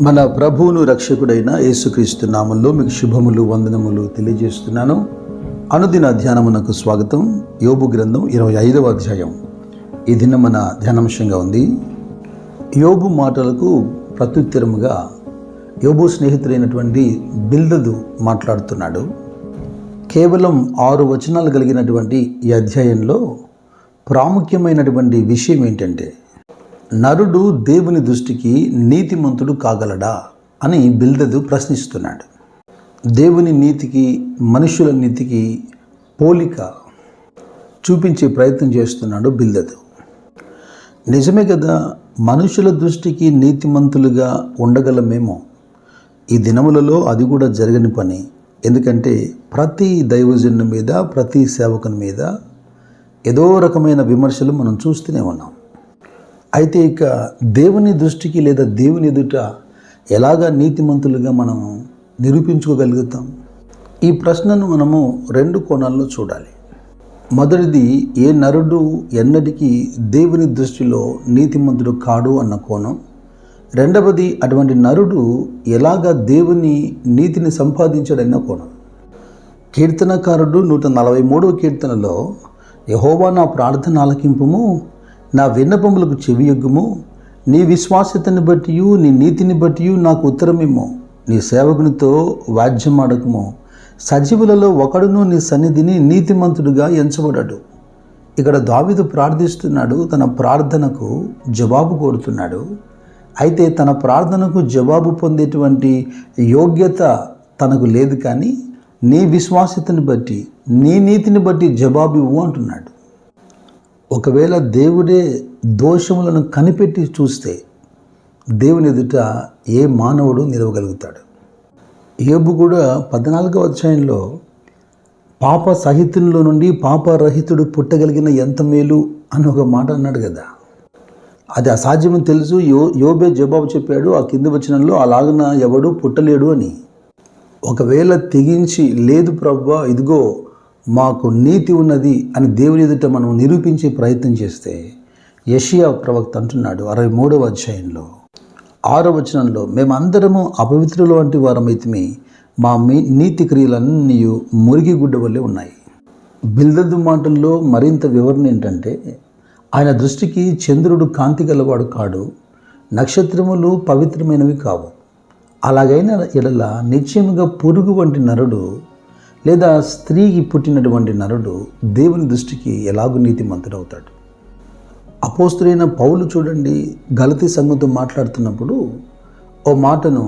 మన ప్రభువును రక్షకుడైన యేసుక్రీస్తు నామంలో మీకు శుభములు వందనములు తెలియజేస్తున్నాను. అనుదిన ధ్యానమునకు స్వాగతం. యోబు గ్రంథం 25వ అధ్యాయం ఈ దిన మన ధ్యానాంశంగా ఉంది. యోబు మాటలకు ప్రత్యుత్తరముగా యోబు స్నేహితుడైనటువంటి బిల్దదు మాట్లాడుతున్నాడు. కేవలం 6 వచనాలు కలిగినటువంటి ఈ అధ్యాయంలో ప్రాముఖ్యమైనటువంటి విషయం ఏంటంటే, నరుడు దేవుని దృష్టికి నీతిమంతుడు కాగలడా అని బిల్దదు ప్రశ్నిస్తున్నాడు. దేవుని నీతికి మనుషుల నీతికి పోలిక చూపించే ప్రయత్నం చేస్తున్నాడు బిల్దదు. నిజమే కదా, మనుషుల దృష్టికి నీతిమంతులుగా ఉండగలమేమో. ఈ దినములలో అది కూడా జరగని పని. ఎందుకంటే ప్రతి దైవజను మీద, ప్రతి సేవకుని మీద ఏదో రకమైన విమర్శలు మనం చూస్తూనే ఉన్నాం. అయితే ఇక దేవుని దృష్టికి లేదా దేవుని ఎదుట ఎలాగా నీతిమంతులుగా మనం నిరూపించుకోగలుగుతాం? ఈ ప్రశ్నను మనము 2 కోణాల్లో చూడాలి. మొదటిది, ఏ నరుడు ఎన్నటికీ దేవుని దృష్టిలో నీతిమంతుడు కాడు అన్న కోణం. రెండవది, అటువంటి నరుడు ఎలాగా దేవుని నీతిని సంపాదించాడన్న కోణం. కీర్తనకారుడు 143వ కీర్తనలో, యెహోవా నా ప్రార్థన ఆలకింపుము, నా విన్నపములకు చెవియొగ్గుము, నీ విశ్వాస్యతని బట్టి నీ నీతిని బట్టి నాకు ఉత్తరమిమ్ము, నీ సేవకునితో వాద్యమాడకము, సజీవులలో ఒకడును నీ సన్నిధిని నీతిమంతుడుగా ఎంచబడడు. ఇక్కడ దావీదు ప్రార్థిస్తున్నాడు, తన ప్రార్థనకు జవాబు కోరుతున్నాడు. అయితే తన ప్రార్థనకు జవాబు పొందేటువంటి యోగ్యత తనకు లేదు, కానీ నీ విశ్వాస్యతని బట్టి, నీ నీతిని బట్టి జవాబు ఇవ్వు అంటున్నాడు. ఒకవేళ దేవుడే దోషములను కనిపెట్టి చూస్తే దేవుని ఎదుట ఏ మానవుడు నిలవగలుగుతాడు? యోబు కూడా 14వ అధ్యాయంలో పాప సహితునిలో నుండి పాపరహితుడు పుట్టగలిగిన ఎంత మేలు అని ఒక మాట అన్నాడు కదా. అది అసాధ్యమని తెలుసు. యోబే జవాబు చెప్పాడు ఆ కింది వచనంలో, అలాగన ఎవడు పుట్టలేడు అని. ఒకవేళ తెగించి లేదు ప్రభువా, ఇదిగో మాకు నీతి ఉన్నది అని దేవుని ఎదుట మనం నిరూపించే ప్రయత్నం చేస్తే, యెషయా ప్రవక్త అంటున్నాడు 63వ అధ్యాయంలో 6వ వచనంలో, మేమందరము అపవిత్రుల వంటి వారమైతిమి, మా నీతి క్రియలన్నీ మురికి గుడ్డ వల్లే ఉన్నాయి. బిల్దదు మాటల్లో మరింత వివరణ ఏంటంటే, ఆయన దృష్టికి చంద్రుడు కాంతి గలవాడు కాడు, నక్షత్రములు పవిత్రమైనవి కావు. అలాగైన ఎడల నిశ్చయముగా పురుగు వంటి నరుడు లేదా స్త్రీకి పుట్టినటువంటి నరుడు దేవుని దృష్టికి ఎలాగూ నీతిమంతుడవుతాడు? అపోస్తులైన పౌలు చూడండి, గలతీ సంఘంతో మాట్లాడుతున్నప్పుడు ఓ మాటను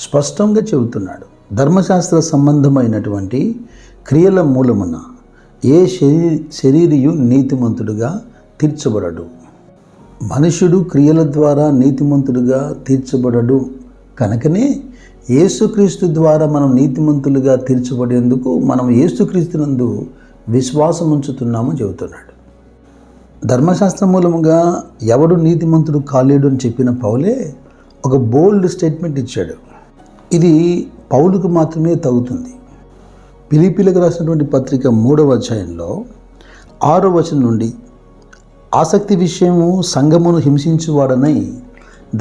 స్పష్టంగా చెబుతున్నాడు. ధర్మశాస్త్ర సంబంధమైనటువంటి క్రియల మూలమున ఏ శరీరియు నీతిమంతుడుగా తీర్చబడడు. మనుషుడు క్రియల ద్వారా నీతిమంతుడుగా తీర్చబడడు. కనుకనే యేసుక్రీస్తు ద్వారా మనం నీతిమంతులుగా తీర్చబడేందుకు మనం యేసుక్రీస్తునందు విశ్వాసం ఉంచుతున్నామని చెబుతున్నాడు. ధర్మశాస్త్రం మూలముగా ఎవడు నీతిమంతుడు కాలేడు అని చెప్పిన పౌలే ఒక బోల్డ్ స్టేట్మెంట్ ఇచ్చాడు. ఇది పౌలుకు మాత్రమే తగుతుంది. ఫిలిప్పీలకు రాసినటువంటి పత్రిక 3వ అధ్యాయంలో 6వ వచనం నుండి, ఆసక్తి విషయము సంఘమును హింసించువాడనై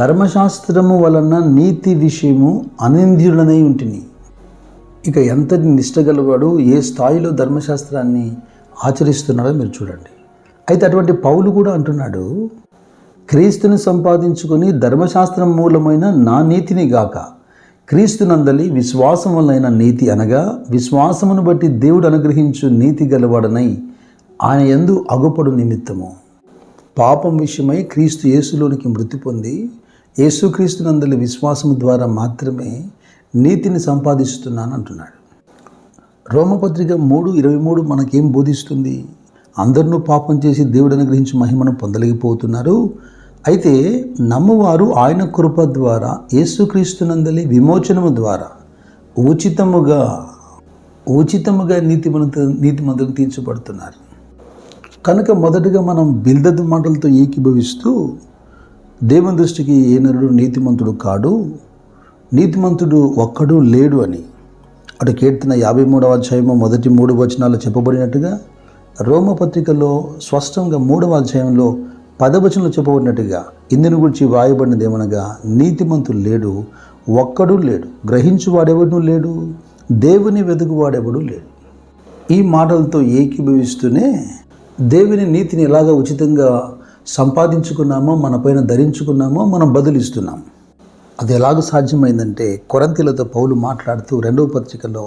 ధర్మశాస్త్రము వలన నీతి విషయము అనింద్యుడనై ఉంటిని. ఇక ఎంతటి నిష్టగలవాడు, ఏ స్థాయిలో ధర్మశాస్త్రాన్ని ఆచరిస్తున్నాడో మీరు చూడండి. అయితే అటువంటి పౌలు కూడా అంటున్నాడు, క్రీస్తుని సంపాదించుకొని ధర్మశాస్త్రం మూలమైన నా నీతిని గాక క్రీస్తునందలి విశ్వాసం వలన నీతి, అనగా విశ్వాసమును బట్టి దేవుడు అనుగ్రహించు నీతి గలవాడనై ఆయన యందు అగుపడు నిమిత్తము పాపం విషయమై క్రీస్తు యేసులోనికి మృతి పొంది యేసుక్రీస్తునందలి విశ్వాసము ద్వారా మాత్రమే నీతిని సంపాదిస్తున్నాను అంటున్నాడు. రోమపత్రిక 3:23 మనకేం బోధిస్తుంది? అందరినూ పాపం చేసి దేవుడు అనుగ్రహించి మహిమను పొందలేకపోతున్నారు. అయితే నమ్మువారు ఆయన కృప ద్వారా యేసుక్రీస్తునందలి విమోచనము ద్వారా ఉచితముగా నీతిమంతులు తీర్చబడుతున్నారు. కనుక మొదటగా మనం బిల్దదు మాటలతో ఏకీభవిస్తూ, దేవుని దృష్టికి ఏ నరుడు నీతిమంతుడు కాడు, నీతిమంతుడు ఒక్కడు లేడు అని అటు కీర్తన 53వ అధ్యాయము మొదటి 3 వచనాలు చెప్పబడినట్టుగా రోమపత్రికలో స్పష్టంగా 3వ అధ్యాయంలో 10 చెప్పబడినట్టుగా ఇందుని గురించి వ్రాయబడినది ఏమనగా, నీతిమంతుడు లేడు, ఒక్కడూ లేడు, గ్రహించువాడెవడూ లేడు, దేవుని వెతుకువాడెవడూ లేడు. ఈ మాటలతో ఏకీభవిస్తూనే దేవుని నీతిని ఎలాగ ఉచితంగా సంపాదించుకున్నామో, మన పైన ధరించుకున్నామో మనం బదులిస్తున్నాం. అది ఎలాగ సాధ్యమైందంటే, కొరింథీయులతో పౌలు మాట్లాడుతూ 2వ పత్రికలో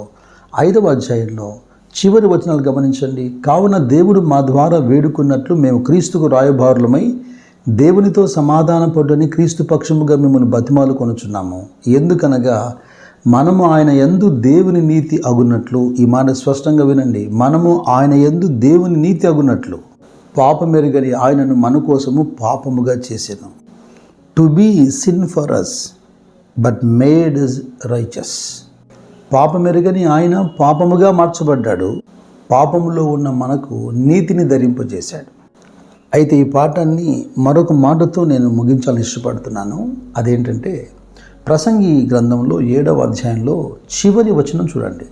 5వ అధ్యాయంలో చివరి వచనాలు గమనించండి. కావున దేవుడు మా ద్వారా వేడుకున్నట్లు మేము క్రీస్తుకు రాయబారులమై దేవునితో సమాధానపడని క్రీస్తు పక్షముగా మిమ్మల్ని బతిమాలు కొనుచున్నాము. ఎందుకనగా మనము ఆయన యందు దేవుని నీతి అగునట్లు, ఈ మాట స్పష్టంగా వినండి, మనము ఆయన యందు దేవుని నీతి అగునట్లు పాపమెరుగని ఆయనను మన కోసము పాపముగా చేసెను. To be sin for us but made is righteous. పాపమెరుగని ఆయన పాపముగా మార్చబడ్డాడు, పాపములో ఉన్న మనకు నీతిని ధరింపజేశాడు. అయితే ఈ పాఠాన్ని మరొక మాటతో నేను ముగించాలని ఇష్టపడుతున్నాను. అదేంటంటే, ప్రసంగి గ్రంథంలో 7వ అధ్యాయంలో చివరి వచనం చూడండి.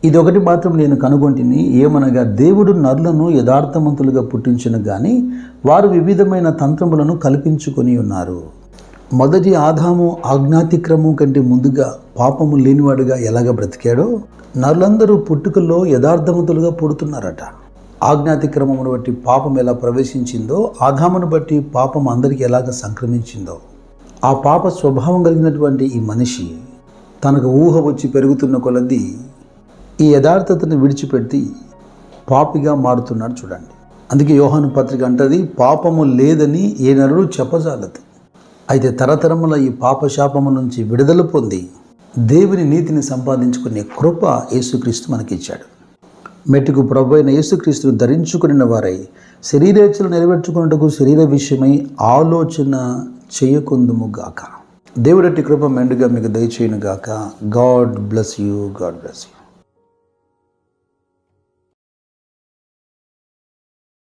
ఇది ఒకటి మాత్రం నేను కనుగొంటిని, ఏమనగా దేవుడు నరులను యథార్థవంతులుగా పుట్టించిన కానీ వారు వివిధమైన తంత్రములను కల్పించుకొని ఉన్నారు. మొదటి ఆదాము ఆజ్ఞాతిక్రమం కంటే ముందుగా పాపము లేనివాడుగా ఎలాగ బ్రతికాడో, నరులందరూ పుట్టుకల్లో యథార్థవంతులుగా పుడుతున్నారట. ఆజ్ఞాతిక్రమమును బట్టి పాపం ఎలా ప్రవేశించిందో, ఆదామును బట్టి పాపం అందరికీ ఎలాగ సంక్రమించిందో, ఆ పాప స్వభావం కలిగినటువంటి ఈ మనిషి తనకు ఊహ వచ్చి పెరుగుతున్న కొలది ఈ యథార్థతను విడిచిపెట్టి పాపిగా మారుతున్నాడు చూడండి. అందుకే యోహాను పత్రిక అంటది, పాపము లేదని ఏ నరుడు చెప్పజాలదు. అయితే తరతరముల ఈ పాపశాపము నుంచి విడుదల పొంది దేవుని నీతిని సంపాదించుకునే కృప యేసుక్రీస్తు మనకిచ్చాడు. మెట్టుకు ప్రభు అయిన యేసుక్రీస్తును ధరించుకున్న వారై శరీరేచ్ఛలు నెరవేర్చుకున్నట్టుకు శరీర విషయమై ఆలోచన చేయకుందుముగాక. దేవుడట్టి కృప మెండుగా మీకు దయచేయునుగాక. God bless you.